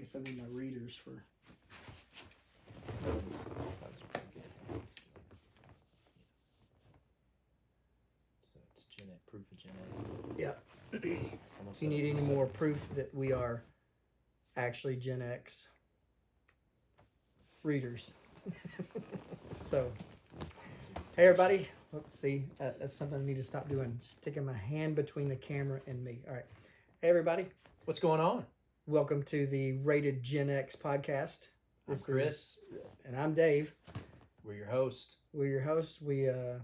guess I need my readers for. So it's proof of Gen X. Yeah. Almost Do you need any more proof that we are actually Gen X readers? So, hey everybody. Let's see. That's something I need to stop doing. Sticking my hand between the camera and me. All right. Hey everybody. What's going on? Welcome to the Rated Gen X podcast. I'm Chris. And I'm Dave. We're your host. We're your hosts. We're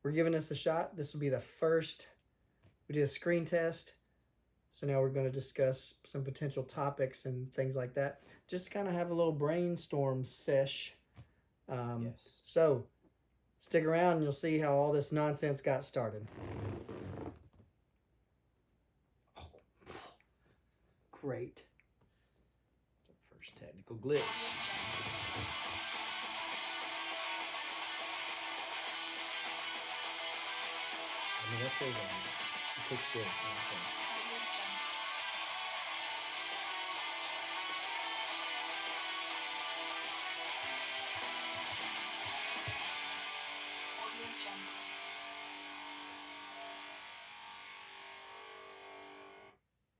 giving this a shot. This will be the first. We did a screen test. So now we're going to discuss some potential topics and things like that. Just kind of have a little brainstorm sesh. Yes. So stick around and you'll see how all this nonsense got started. Oh, great. First technical glitch. I mean, that's really it looks good.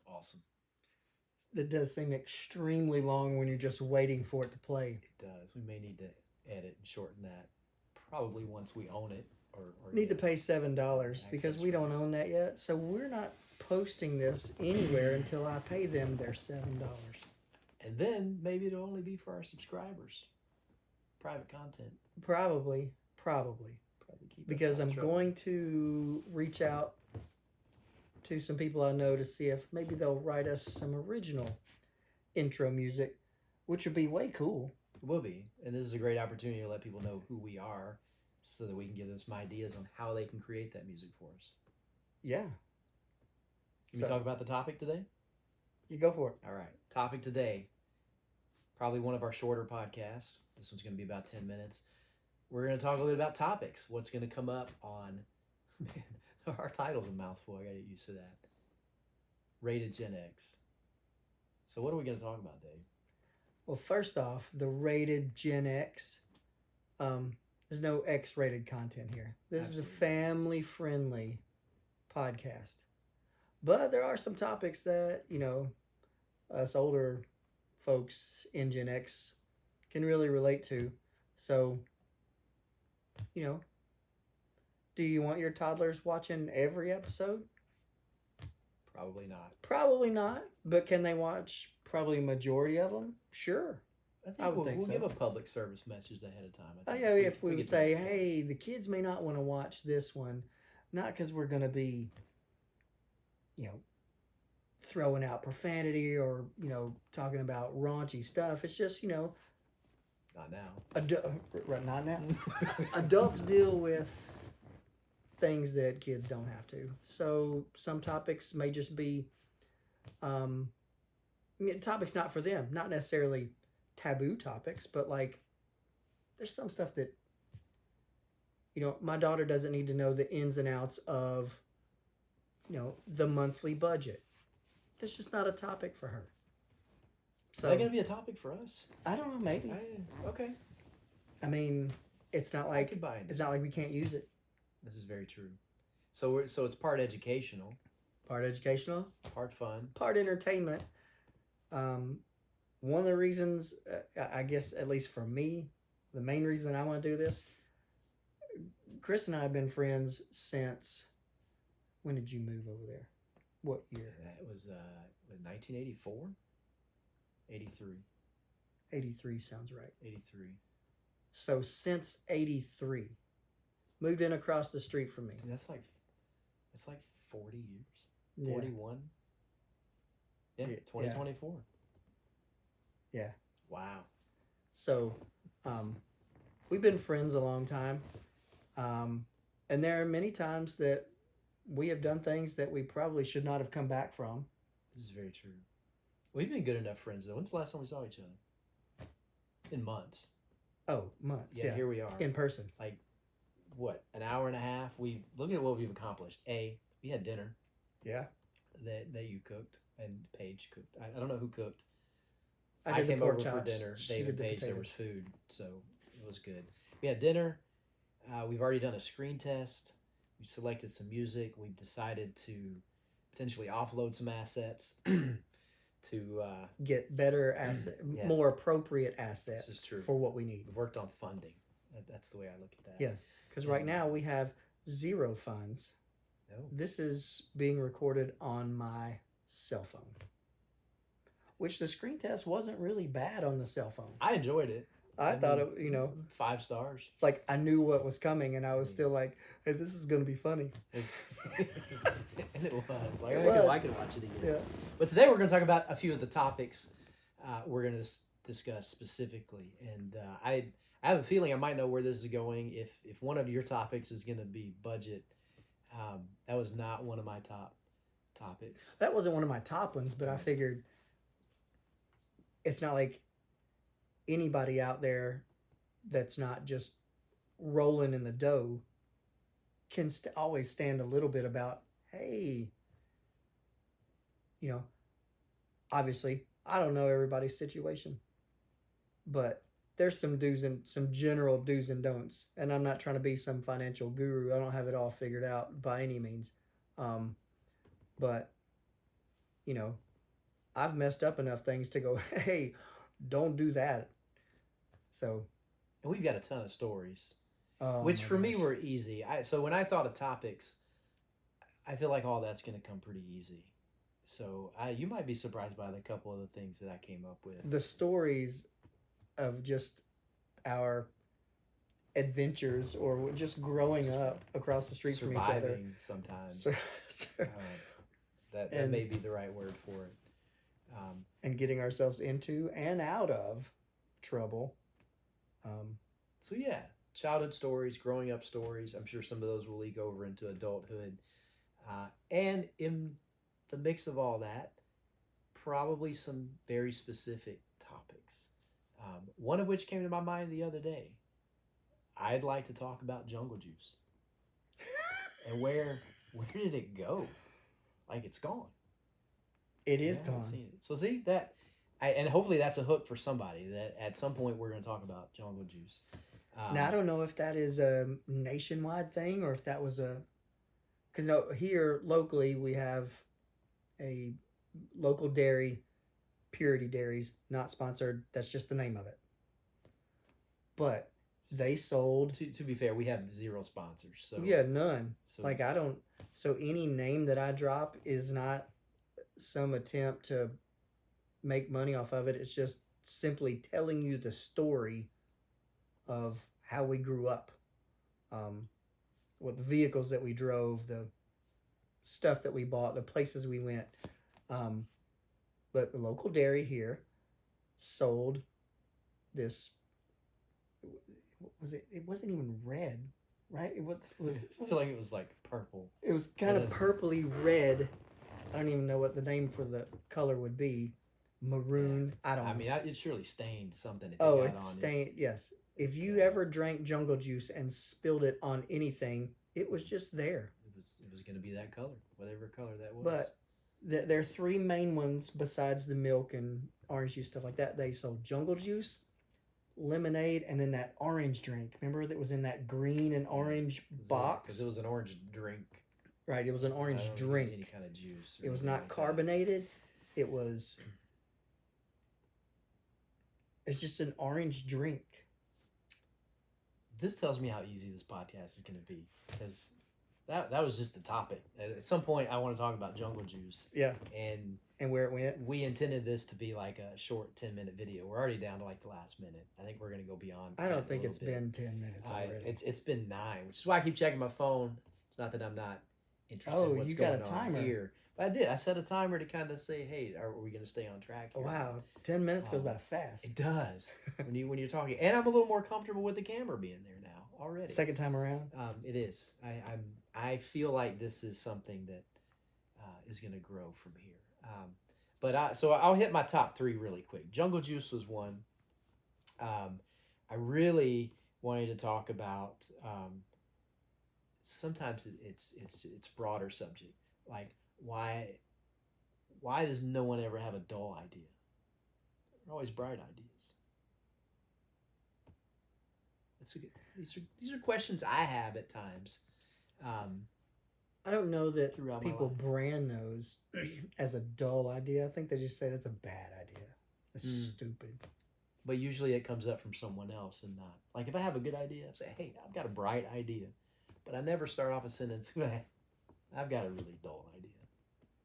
Awesome. That does seem extremely long when you're just waiting for it to play. It does. We may need to edit and shorten that. Probably once we own it. Or need to pay $7 because we don't own that yet. So we're not posting this anywhere until I pay them their $7. And then maybe it'll only be for our subscribers. Private content. Probably. Keep because I'm going to reach out to some people I know to see if maybe they'll write us some original intro music, which would be way cool. It will be. And this is a great opportunity to let people know who we are so that we can give them some ideas on how they can create that music for us. Yeah. Can we talk about the topic today? You go for it. All right. Topic today. Probably one of our shorter podcasts. This one's going to be about 10 minutes. We're going to talk a little bit about topics. What's going to come up on... Man, our title's a mouthful. I got to get used to that. Rated Gen X. So what are we going to talk about, Dave? Well, first off, the Rated Gen X... there's no X-rated content here. This Absolutely. is a family-friendly podcast. But there are some topics that, us older folks in Gen X can really relate to. So, do you want your toddlers watching every episode? Probably not. Probably not. But can they watch probably a majority of them? Sure. I would think we'll give a public service message ahead of time. If we would say, hey, the kids may not want to watch this one, not because we're going to be, throwing out profanity or, talking about raunchy stuff. It's just, Not now. Not now. Adults deal with things that kids don't have to. So some topics may just be, topics not for them, not necessarily taboo topics, but like there's some stuff that my daughter doesn't need to know the ins and outs of the monthly budget. That's just not a topic for her. So, is that going to be a topic for us? I don't know, maybe. Okay. I mean, it's not like we can't use it. This is very true. So it's part educational, part fun, part entertainment. One of the reasons, I guess, at least for me, the main reason I want to do this, Chris and I have been friends since, when did you move over there? What year? That was 1984? 83. 83 sounds right. 83. So since 83, moved in across the street from me. Dude, that's like 40 years. 41. Yeah, 2024. Yeah. Wow. So, we've been friends a long time. And there are many times that we have done things that we probably should not have come back from. This is very true. We've been good enough friends, though. When's the last time we saw each other? In months. Oh, months. Yeah. Here we are. In person. Like, what, an hour and a half? Look at what we've accomplished. We had dinner. Yeah. That you cooked. and Paige cooked. I don't know who cooked. I I did the came pork over for chops. dinner. She Dave did and the Paige, there potatoes. was food, so it was good. We had dinner. We've already done a screen test. We selected some music. We've decided to potentially offload some assets to. Get better asset, Yeah. more appropriate assets This is true. for what we need. We've worked on funding. That's the way I look at that. Yeah, because right now we have 0 funds. No. This is being recorded on my cell phone, which the screen test wasn't really bad on the cell phone. I enjoyed it. I thought it, 5 stars. it's like I knew what was coming, and I was still like, "Hey, this is gonna be funny." And it was like It I was. could watch it again. Yeah. But today we're going to talk about a few of the topics we're going to discuss specifically, and I have a feeling I might know where this is going. If one of your topics is going to be budget, that was not one of my top topics. That wasn't one of my top ones, but I figured it's not like anybody out there that's not just rolling in the dough can always stand a little bit about, hey, obviously I don't know everybody's situation, but there's some general do's and don'ts, and I'm not trying to be some financial guru. I don't have it all figured out by any means, but I've messed up enough things to go, hey, don't do that. So, and we've got a ton of stories, oh which my for me gosh. were easy. So when I thought of topics, I feel like all that's going to come pretty easy. So you might be surprised by the couple of the things that I came up with. The stories of just our adventures or just growing up across the street from each other. Surviving sometimes. That And- may be the right word for it. And getting ourselves into and out of trouble. So yeah, childhood stories, growing up stories. I'm sure some of those will leak over into adulthood. And in the mix of all that, probably some very specific topics. One of which came to my mind the other day. I'd like to talk about Jungle Juice. And where did it go? Like, it's gone. It is I haven't gone. seen it. So see that, and hopefully that's a hook for somebody that at some point we're going to talk about Jungle Juice. Now, I don't know if that is a nationwide thing or if that was because here locally we have a local dairy, Purity Dairies, not sponsored. That's just the name of it. But they sold. To be fair, we have 0 sponsors. So Yeah, none. So Like I don't. So any name that I drop is not some attempt to make money off of it. It's just simply telling you the story of how we grew up, what the vehicles that we drove, the stuff that we bought, the places we went. But the local dairy here sold this. What was it? It wasn't even red, right? It was. I feel like it was like purple. It was kind of It is. purpley red. I don't even know what the name for the color would be. Maroon. I don't know. I mean, it surely stained something. If Oh, it got it's on stained. Yes. If you ever drank Jungle Juice and spilled it on anything, it was just there. It was going to be that color, whatever color that was. But there are 3 main ones besides the milk and orange juice, stuff like that. They sold Jungle Juice, lemonade, and then that orange drink. Remember that was in that green and orange box? Because it was an orange drink. Right, it was an I orange don't think it was drink. any kind of juice. or It was anything not like that. carbonated. It was. It's just an orange drink. This tells me how easy this podcast is going to be, because that was just the topic. At some point, I want to talk about Jungle Juice, Yeah, and and where it went. we intended this to be like a short 10-minute video. We're already down to like the last minute. I think we're going to go beyond. I that don't a think little it's bit. been 10 minutes already. It's been 9, which is why I keep checking my phone. It's not that I'm not interested Oh, in what's you got going a on timer. here. But I did. I set a timer to kind of say, hey, are we going to stay on track here? Wow, 10 minutes goes Um, by fast. It does when you're talking, and I'm a little more comfortable with the camera being there now already. Second time around. It is. I feel like this is something that is going to grow from here. So I'll hit my top 3 really quick. Jungle Juice was one. I really wanted to talk about. Sometimes it's broader subject, like why does no one ever have a dull idea? They're always bright ideas. These are questions I have at times. I don't know that Throughout my people life. brand those as a dull idea. I think they just say that's a bad idea. That's stupid. But usually it comes up from someone else and not. Like if I have a good idea, I say, hey, I've got a bright idea. But I never start off a sentence with, I've got a really dull idea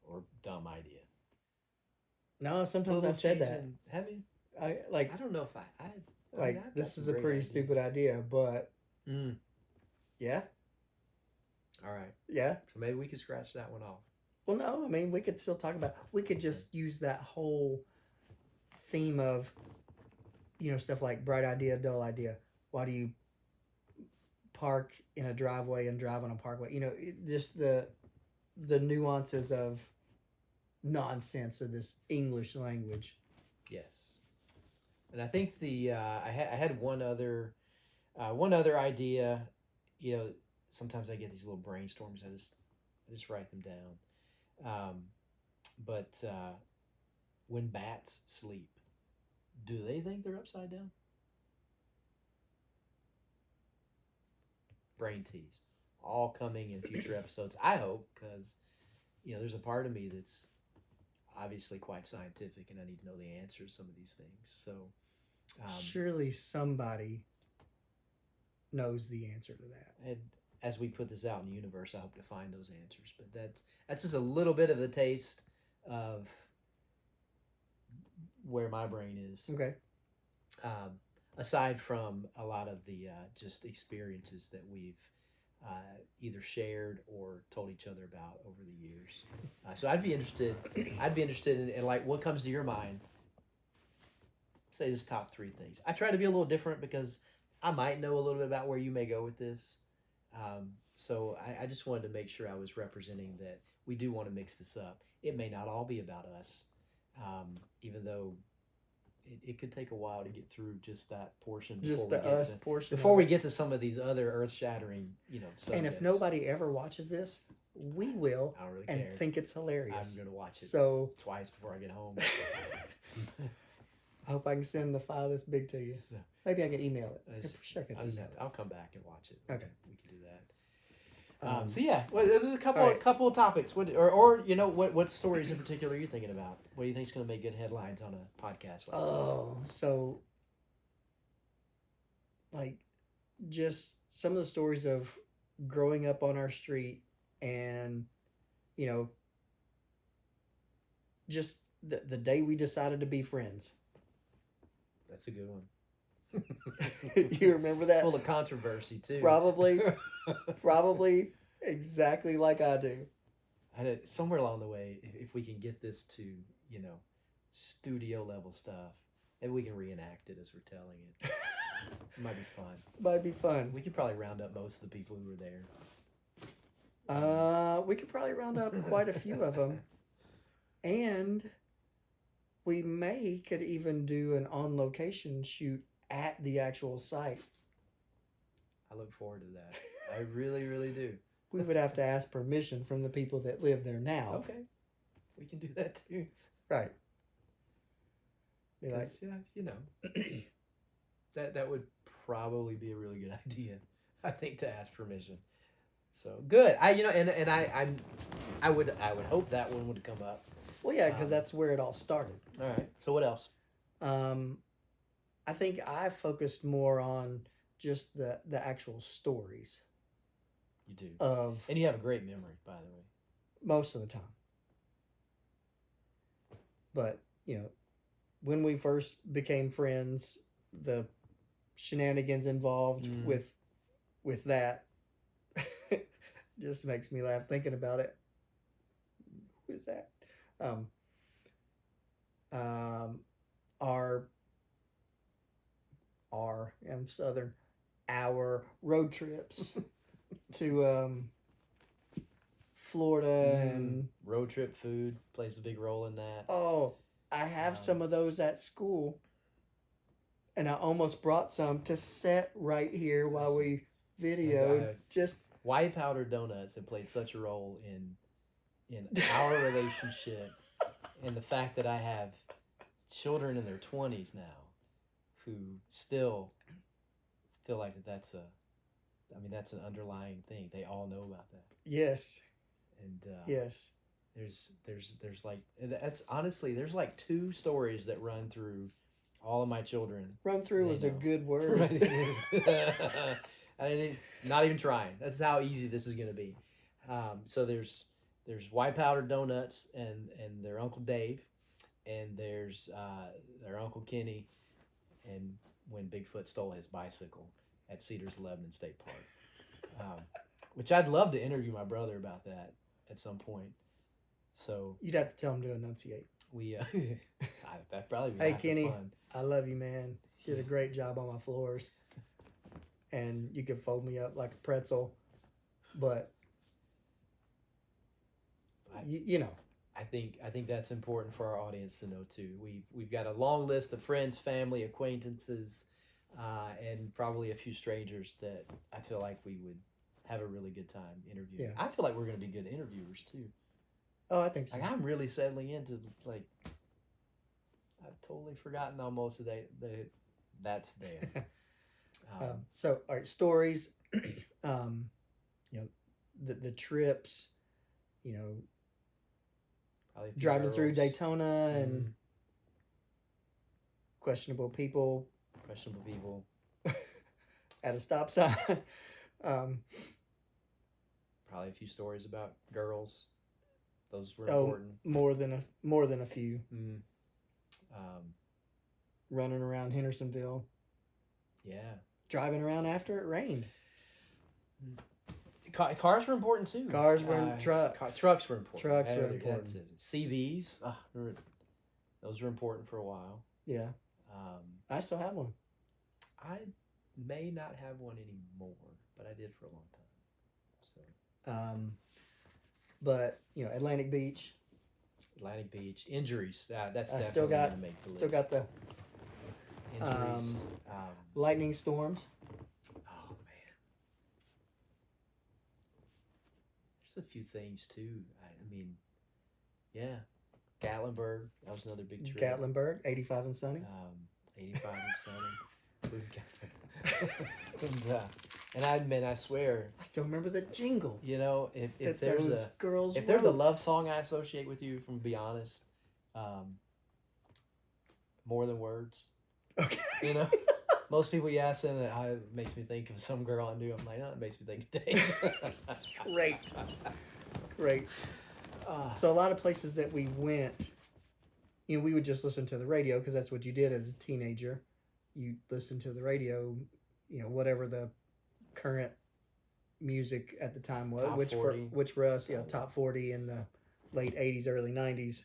or dumb idea. No, sometimes Little I've said change that. in- Have you? I like I don't know if I like I've got this some is a great pretty ideas. stupid idea, but Mm. yeah, All right. yeah. So maybe we could scratch that one off. Well, no, I mean we could still talk about. We could just use that whole theme of, stuff like bright idea, dull idea. Why do you park in a driveway and drive on a parkway? Just the nuances of nonsense of this English language. Yes. And I think I had one other idea. Sometimes I get these little brainstorms. I just write them down. But when bats sleep, do they think they're upside down? Brain tease, all coming in future episodes. I hope, because there's a part of me that's obviously quite scientific, and I need to know the answer to some of these things. So Surely somebody knows the answer to that. and as we put this out in the universe, I hope to find those answers. But that's just a little bit of the taste of where my brain is. Okay. Aside from a lot of the just experiences that we've either shared or told each other about over the years. So I'd be interested in like what comes to your mind. Say this top 3 things. I try to be a little different because I might know a little bit about where you may go with this. So I just wanted to make sure I was representing that we do want to mix this up. It may not all be about us, even though it could take a while to get through just that portion. Just the us portion. Before we get to some of these other earth-shattering, subjects. And if nobody ever watches this, we will, I don't really and care. think it's hilarious. I'm going to watch it So twice before I get home. I hope I can send the file this big to you. So, Maybe I can email it. Sure, I can I'll email it. I'll come back and watch it. Okay. We can do that. So yeah, well, there's a couple right. couple of topics. What what stories in particular are you thinking about? What do you think is going to make good headlines on a podcast like Oh, so like just some of the stories of growing up on our street and just the day we decided to be friends. this? That's a good one. You remember that? Full of controversy too. Probably exactly like I do. Somewhere along the way, if we can get this to studio level stuff, maybe we can reenact it as we're telling it. It might be fun. Might be fun. We could probably round up most of the people who were there. We could probably round up quite a few of them, and we could even do an on location shoot at the actual site. I look forward to that. I really, really do. We would have to ask permission from the people that live there now. Okay, we can do that too. Right. Be like, 'Cause, that would probably be a really good idea. I think to ask permission. So good. I would hope that one would come up. well, yeah, because that's where it all started. All right. So what else? I think I focused more on just the actual stories You do. of And you have a great memory, by the way. most of the time. But, when we first became friends, the shenanigans involved with that just makes me laugh thinking about it. Who is that? I'm Southern. Our road trips to Florida and road trip food plays a big role in that. I have some of those at school, and I almost brought some to set right here while we videoed. Just Why powdered donuts have played such a role in our relationship and the fact that I have children in their 20s now who still feel like that's that's an underlying thing. They all know about that. Yes. And Yes. there's like, that's honestly, there's like 2 stories that run through all of my children. Run through They is a know. good word. Right, it is. I didn't, not even trying. That's how easy this is going to be. So there's White Powder Donuts and their Uncle Dave, and there's their Uncle Kenny, and when Bigfoot stole his bicycle at Cedars Lebanon State Park, which I'd love to interview my brother about that at some point. So You'd have to tell him to enunciate. we that'd probably be Hey, half the Kenny. fun. I love you, man. Did a great job on my floors. And you could fold me up like a pretzel. But, you know. I think that's important for our audience to know too. We've got a long list of friends, family, acquaintances, and probably a few strangers that I feel like we would have a really good time interviewing. Yeah. I feel like we're going to be good interviewers too. Oh, I think so. Like, I'm really settling into, like, I've totally forgotten almost that that's there. So, all right, stories, you know, the trips, you know, probably a few driving through girls, Daytona and questionable people questionable people. at a stop sign. Probably a few stories about girls. Those were Oh, important. more than a few. Mm. Running around Hendersonville, Yeah. driving around after it rained. Cars were important too. Cars were trucks. Trucks were important. Trucks were That's important. it. CVs. Those were important for a while. Yeah, I still have one. I may not have one anymore, but I did for a long time. So But you know, Atlantic Beach. Atlantic Beach injuries. That's I definitely still got gonna make the still list. got the Injuries. lightning storms. Oh man, there's a few things too. I mean, yeah, Gatlinburg. That was another big trip. Gatlinburg, 85 and sunny. 85 and sunny. We've got, and I swear, I still remember the jingle. you know, if that there's those girls if there's a wrote. love song I associate with you, from Be Honest, More Than Words. Okay. You know, most people you ask them, it makes me think of some girl I knew. I'm like, no, it makes me think of Dave. Great. So a lot of places that we went, you know, we would just listen to the radio because that's what you did as a teenager. You listened to the radio, you know, whatever the current music at the time was, Top which 40. for us, yeah, top 40 in the late 80s, early 90s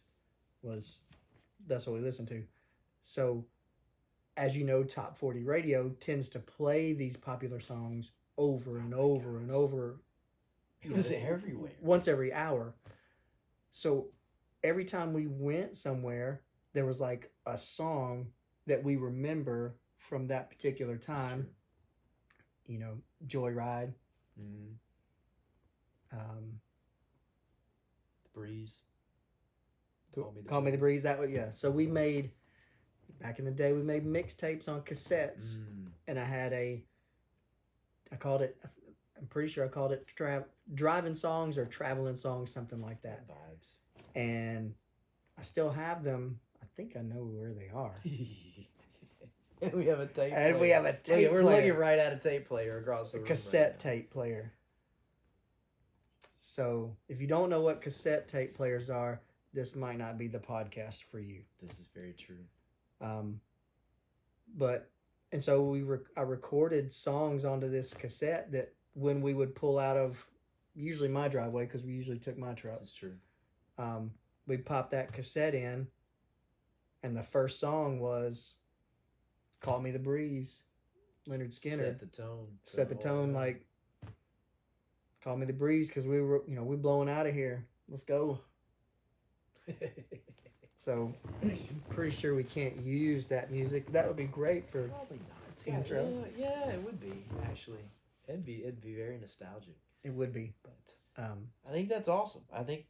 that's what we listened to. So, as you know, top 40 radio tends to play these popular songs over and over and over. It was everywhere. Once every hour. So every time we went somewhere, there was like a song that we remember from that particular time. You know, Joyride. Mm-hmm. The Breeze. Call Me the Breeze. That was, yeah. So we made, back in the day, we made mixtapes on cassettes. And I had I'm pretty sure I called it driving songs or traveling songs, something like that. Vibes. And I still have them. I think I know where they are. And we have a tape And player. we have a tape We're player. looking right at a tape player across the A room. cassette right now. tape player. So if you don't know what cassette tape players are, this might not be the podcast for you. This is very true. And so I recorded songs onto this cassette that when we would pull out of usually my driveway, because we usually took my truck, This is true. we'd pop that cassette in, and the first song was "Call Me the Breeze," Leonard Skinner. Set the tone. Set the tone, like, "Call Me the Breeze," because we were, we blowing out of here. Let's go. So, pretty sure we can't use that music. That would be great for Probably not. intro. Yeah, it would be actually. It'd be very nostalgic. It would be. But I I think that's awesome. I think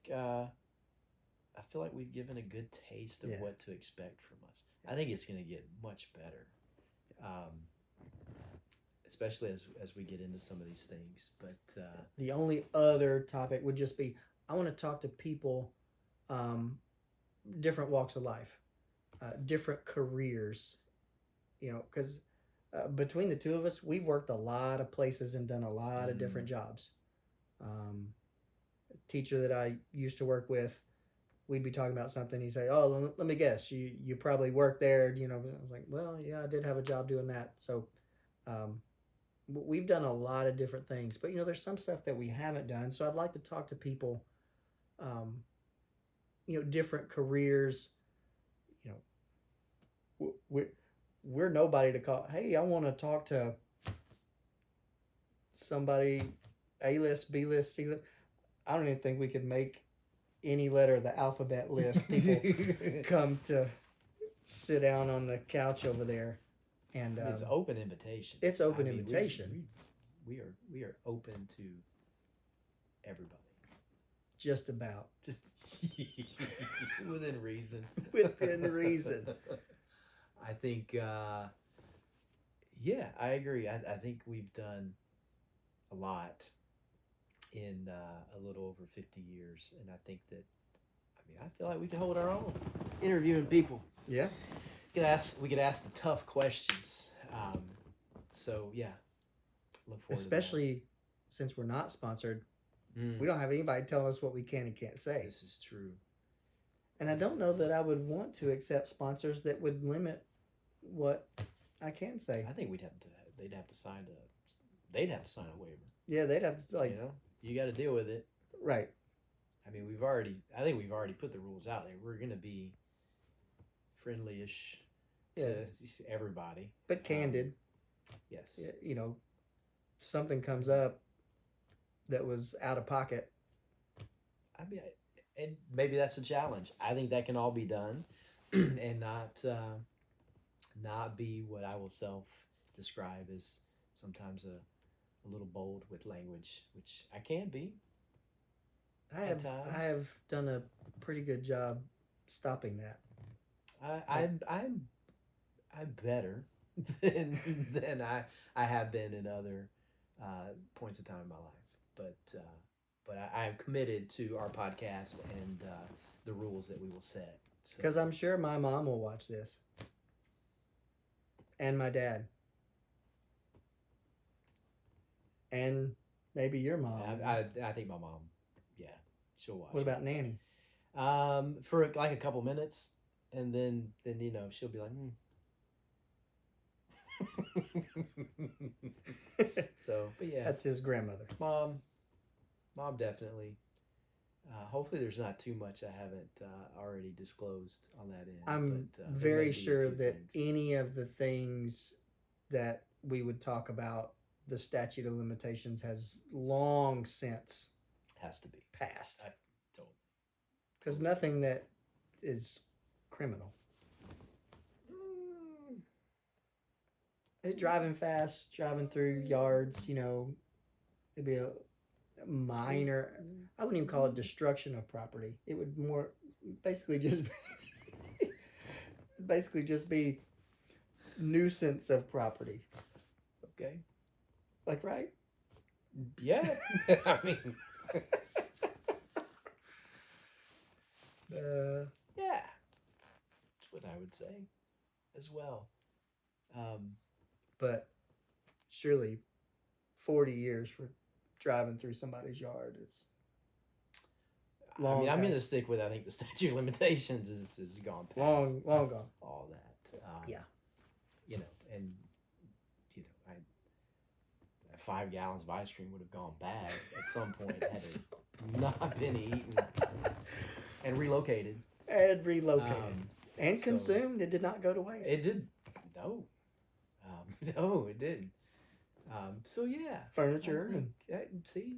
I feel like we've given a good taste of Yeah. what to expect from us. I think it's going to get much better, especially as we get into some of these things. But The only other topic would just be I want to talk to people, different walks of life, different careers, because between the two of us, we've worked a lot of places and done a lot of different jobs. A teacher that I used to work with, we'd be talking about something. He'd say, "Oh, let me guess, you probably worked there." I was like, "Well, yeah, I did have a job doing that." So, we've done a lot of different things, but there's some stuff that we haven't done. So I'd like to talk to people, different careers. We're nobody to call. Hey, I want to talk to somebody, A list, B list, C list. I don't even think we could make any letter of the alphabet list. People come to sit down on the couch over there, and it's open invitation. It's open invitation. We are open to everybody. Just about. Within reason. Within reason. I think, yeah, I agree. I think we've done a lot in a little over 50 years. And I think that, I feel like we can hold our own interviewing people. Yeah. We could ask the tough questions. So, yeah, look forward Especially since we're not sponsored. to that. We don't have anybody telling us what we can and can't say. This is true. And I don't know that I would want to accept sponsors that would limit what I can say. I think they'd have to sign a waiver. Yeah, they'd have to You got to deal with it. right. I think we've already put the rules out there. We're going to be friendly-ish to everybody. But candid. Yes. Something comes up that was out of pocket. And maybe that's a challenge. I think that can all be done, and not be what I will self-describe as sometimes a little bold with language, which I can be. I have done a pretty good job stopping that. I'm better than I have been in other points of time in my life, but I'm committed to our podcast and the rules that we will set. Because I'm sure my mom will watch this, and my dad, and maybe your mom. I think my mom, yeah, she'll watch. What about Nanny? For like a couple minutes, and then she'll be like, So, but yeah, That's his grandmother. Mom definitely. Hopefully, there's not too much I haven't already disclosed on that end. I'm but, there may very be a sure few that things. any of the things that we would talk about, the statute of limitations has long since has to be passed. Totally. Because nothing that is criminal. Driving fast, driving through yards, it'd be a minor. I wouldn't even call it destruction of property. It would more basically just be nuisance of property. Okay. Like, right? Yeah. I mean, yeah. That's what I would say as well. But surely 40 years for driving through somebody's yard is long. I'm going to stick with, I think the statute of limitations is gone past. long gone. All that. Yeah. And 5 gallons of ice cream would have gone bad at some point had it not been eaten and relocated. And relocated. And so- consumed. It did not go to waste. It did. No. No, it didn't. So yeah. Furniture and See,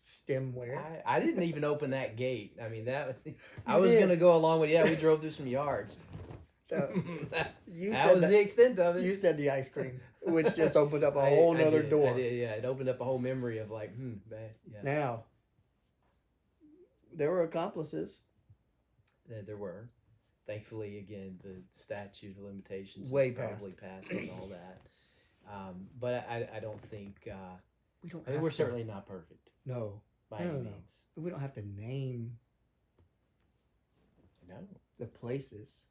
stemware. I didn't even open that gate. I mean, I You was did. gonna go along with. Yeah, we drove through some yards. You that said was the extent of it. You said the ice cream, which just opened up a I whole nother did, door. I did, yeah, it opened up a whole memory of like, bad. Yeah. Now, There were accomplices. There were. Thankfully, again, the statute of limitations Way is probably passed on all that. But I don't think. We don't. I mean, have we're to- certainly not perfect no. by No, any no. means. We don't have to name No. the places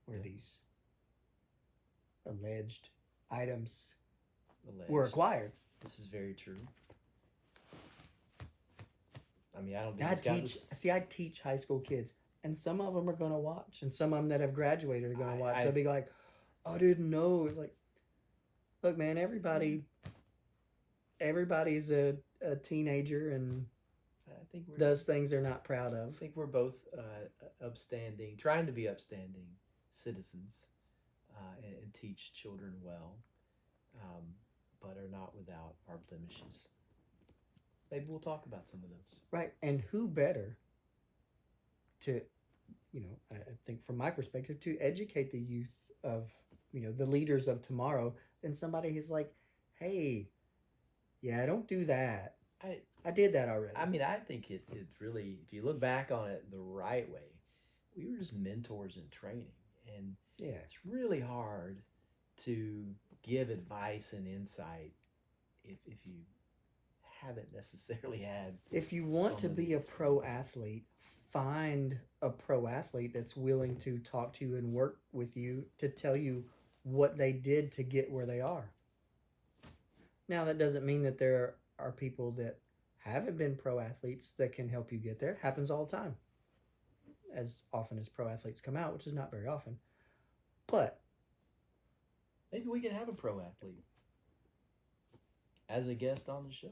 where Yeah. these alleged items Alleged. were acquired. This is very true. I mean, I don't think I it's got teach. this- See, I teach high school kids, and some of them are gonna watch, and some of them that have graduated are gonna watch. I- They'll be like, "I didn't know." It's like, look, man, everybody's a teenager and I think we're does things they're not proud I of. think we're both upstanding, trying to be upstanding citizens, and teach children well, but are not without our blemishes. Maybe we'll talk about some of those. Right. And who better to, I think from my perspective, to educate the youth of, the leaders of tomorrow than somebody who's like, hey, yeah, don't do that. I did that already. I mean, I think it really, if you look back on it the right way, we were just mentors in training. And yeah. it's really hard to give advice and insight if you haven't necessarily had. If you want so to many be a pro experiences. athlete, find a pro athlete that's willing to talk to you and work with you to tell you what they did to get where they are. Now, that doesn't mean that there are people that haven't been pro athletes that can help you get there. It happens all the time. As often as pro athletes come out, which is not very often. But Maybe we can have a pro athlete as a guest on the show.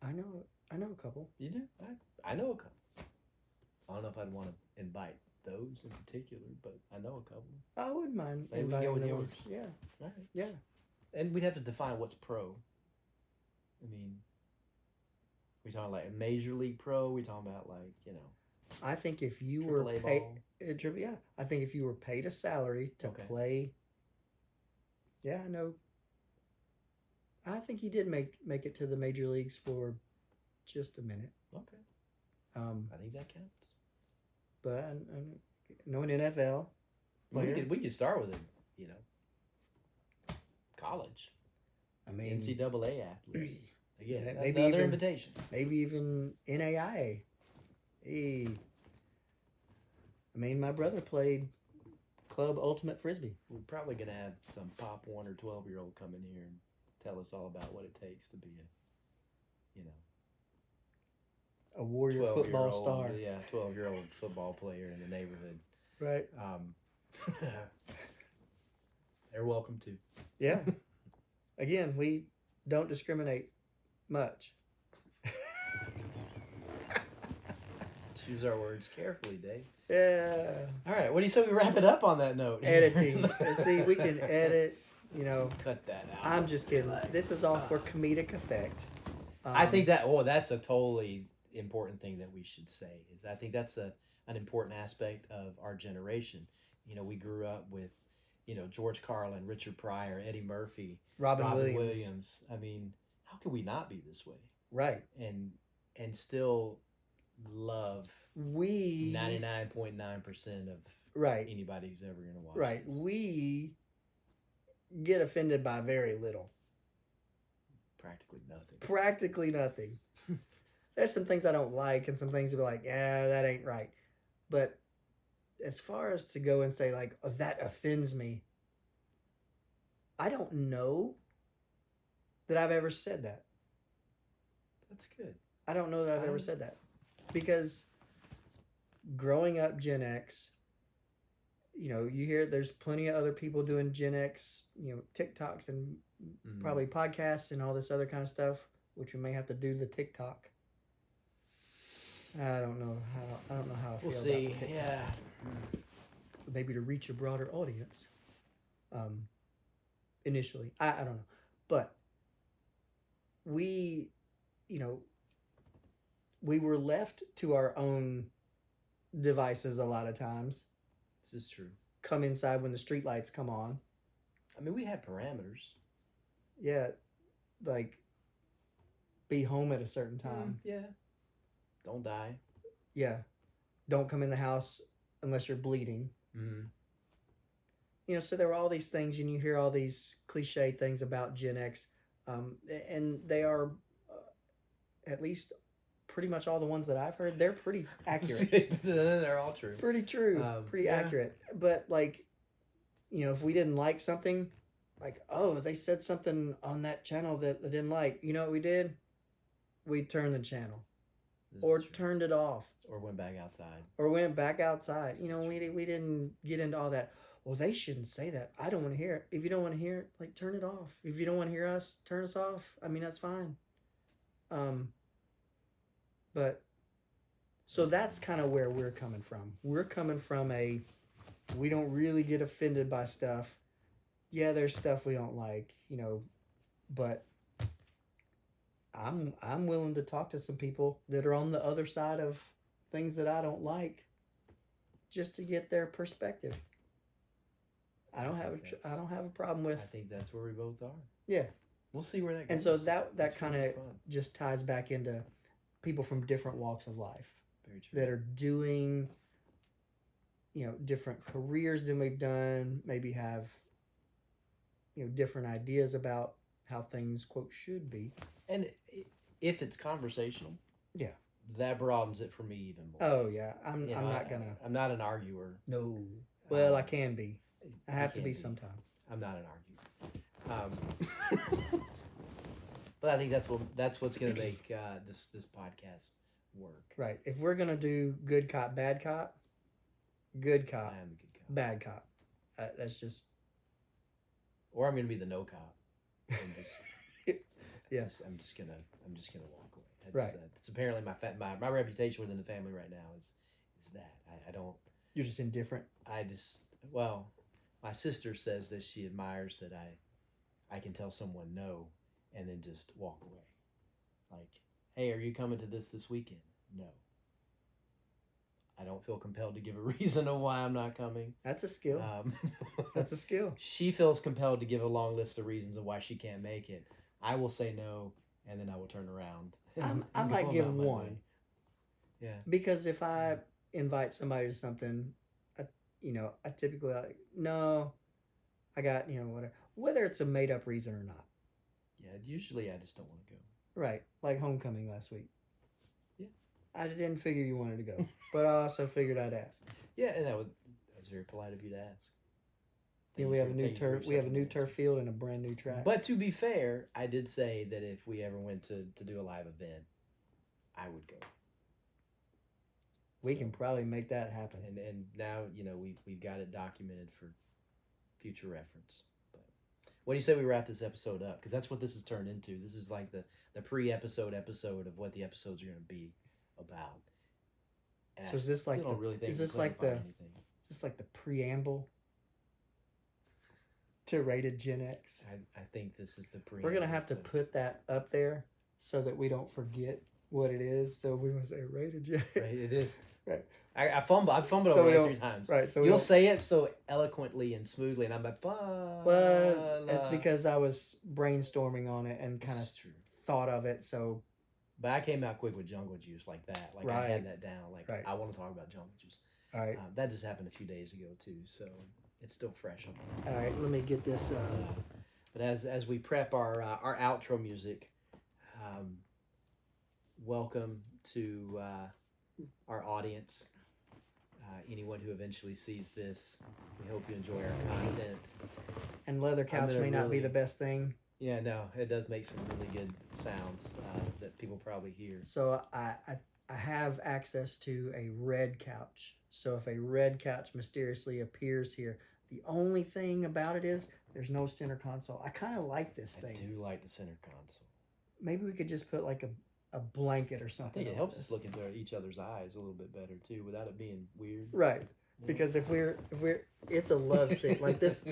I know a couple. You do? I know a couple. I don't know if I'd want to invite those in particular, but I know a couple. I wouldn't mind Maybe we can go inviting with them. yours. Yeah, Right. yeah. And we'd have to define what's pro. I mean, we talking like a major league pro? We talking about like, I think if you were AAA paid, ball? yeah, I think if you were paid a salary to Okay. play, yeah, I know. I think he did make it to the major leagues for just a minute. Okay. I I think that counts. but I know an NFL player. We could start with college. I mean, NCAA athlete. Again, Maybe maybe another even- invitation. maybe even NAIA. Hey, I mean, my brother played club ultimate frisbee. We're probably going to have some Pop 1 or 12-year-old come in here and tell us all about what it takes to be A Warrior 12-year-old, football star. Yeah, 12-year-old football player in the neighborhood. Right. They're welcome to. Yeah. Again, we don't discriminate much. Choose our words carefully, Dave. Yeah. All right, what do you say we wrap it up on that note? Editing. See, we can edit, Cut that out. I'm just kidding. This is all for comedic effect. I think that's a totally important thing that we should say. Is I think that's an important aspect of our generation. We grew up with, George Carlin, Richard Pryor, Eddie Murphy, Robin Williams. I mean, how can we not be this way Right. and still love We 99.9% of right. anybody who's ever going to watch Right. this? We get offended by very little. Practically nothing. Practically nothing. There's some things I don't like and some things that are like, yeah, that ain't right. But as far as to go and say like, oh, that offends me, I don't know that I've ever said that. That's good. I don't know that I've ever said that. Because growing up Gen X, you hear there's plenty of other people doing Gen X, TikToks and Mhm. probably podcasts and all this other kind of stuff, which we may have to do the TikTok. I don't know how I feel We'll see. about the TikTok. Yeah. Maybe to reach a broader audience. Initially, I don't know, but we were left to our own devices a lot of times. This is true. Come inside when the street lights come on. I mean, we had parameters. Yeah, like be home at a certain time. Yeah. Don't die. Yeah. Don't come in the house unless you're bleeding. Mm-hmm. You know, so there were all these things, and you hear all these cliche things about Gen X, and they are, at least pretty much all the ones that I've heard, they're pretty accurate. They're all true. Pretty true. Pretty yeah. accurate. But, like, you know, if we didn't like something, like, oh, they said something on that channel that I didn't like, you know what we did? We turned the channel. This Or is true. turned it off. Or went back outside. Or went back outside. You know, This is we didn't get into all that. Well, they shouldn't say that. I don't want to hear it. If you don't want to hear it, like, turn it off. If you don't want to hear us, turn us off. I mean, that's fine. But so that's kind of where we're coming from. We're coming from we don't really get offended by stuff. Yeah, there's stuff we don't like, you know, but I'm willing to talk to some people that are on the other side of things that I don't like, just to get their perspective. I don't have a problem with. I think that's where we both are. Yeah. We'll see where that goes. And so that That's kind really of fun. just ties back into people from different walks of life Very true. that are doing, you know, different careers than we've done, maybe have, you know, different ideas about how things, quote, should be. And if it's conversational, Yeah. that broadens it for me even more. Oh, yeah. I'm You know, not going to. I'm not an arguer. No. Well, I can be. I have to can be sometimes. I'm not an arguer. But I think that's what's going to make this podcast work. Right. If we're going to do good cop, bad cop, good cop, I am a good cop. bad cop. That's just. Or I'm going to be the no cop. I'm just, Yeah. I'm just gonna walk away. Right. It's apparently my reputation within the family right now is that I don't. You're just indifferent. My sister says that she admires that I can tell someone no and then just walk away. Like, hey, are you coming to this weekend? No. I don't feel compelled to give a reason of why I'm not coming. That's a skill. That's a skill. She feels compelled to give a long list of reasons of why she can't make it. I will say no, and then I will turn around. I might give one. Way. Yeah. Because if I invite somebody to something, I typically no, I got, whatever. Whether it's a made up reason or not. Yeah, usually I just don't want to go. Right. Like homecoming last week. Yeah. I didn't figure you wanted to go, but I also figured I'd ask. Yeah, and that was very polite of you to ask. Yeah, we have a new turf. We have a new turf field and a brand new track. But to be fair, I did say that if we ever went to do a live event, I would go. We can probably make that happen. And now we've got it documented for future reference. But what do you say we wrap this episode up? Because that's what this has turned into. This is like the pre-episode of what the episodes are going to be about. And so is this like don't really think is this like the preamble to Rated Gen X? I think this is the preamble. We're gonna have to put that up there so that we don't forget what it is. So we want to say Rated Gen X. Right, it is. Right. I fumbled So over it 3 times. Right. So you'll say it so eloquently and smoothly, and I'm like, well, it's because I was brainstorming on it and kind of thought of it. So, but I came out quick with Jungle Juice like that. Like I had that down. Like I want to talk about Jungle Juice. All right. That just happened a few days ago too, so it's still fresh on me. All right. Let me get this. But as we prep our outro music, welcome to our audience. Anyone who eventually sees this, we hope you enjoy our content. And leather couch may not be the best thing. Yeah, no, it does make some really good sounds that people probably hear. So I have access to a red couch. So if a red couch mysteriously appears here, the only thing about it is there's no center console. I kind of like this thing. I do like the center console. Maybe we could just put like a blanket or something. I think it helps us look into each other's eyes a little bit better too, without it being weird. Right. Yeah. Because if we're it's a love seat. Like this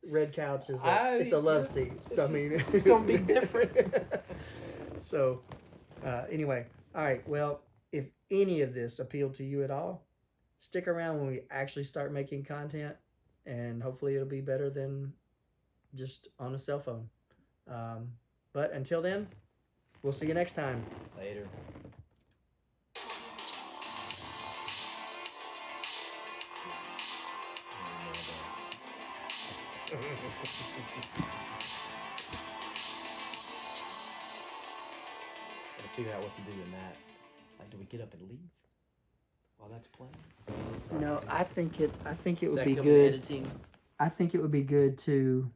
red couch is it's a love seat. So I mean it's gonna be different. So anyway, all right. Well, if any of this appealed to you at all, stick around when we actually start making content, and hopefully it'll be better than just on a cell phone. But until then, we'll see you next time. Later. Gotta figure out what to do in that. Like, do we get up and leave while that's playing? No, I think it Does would that be come in good. editing? I think it would be good to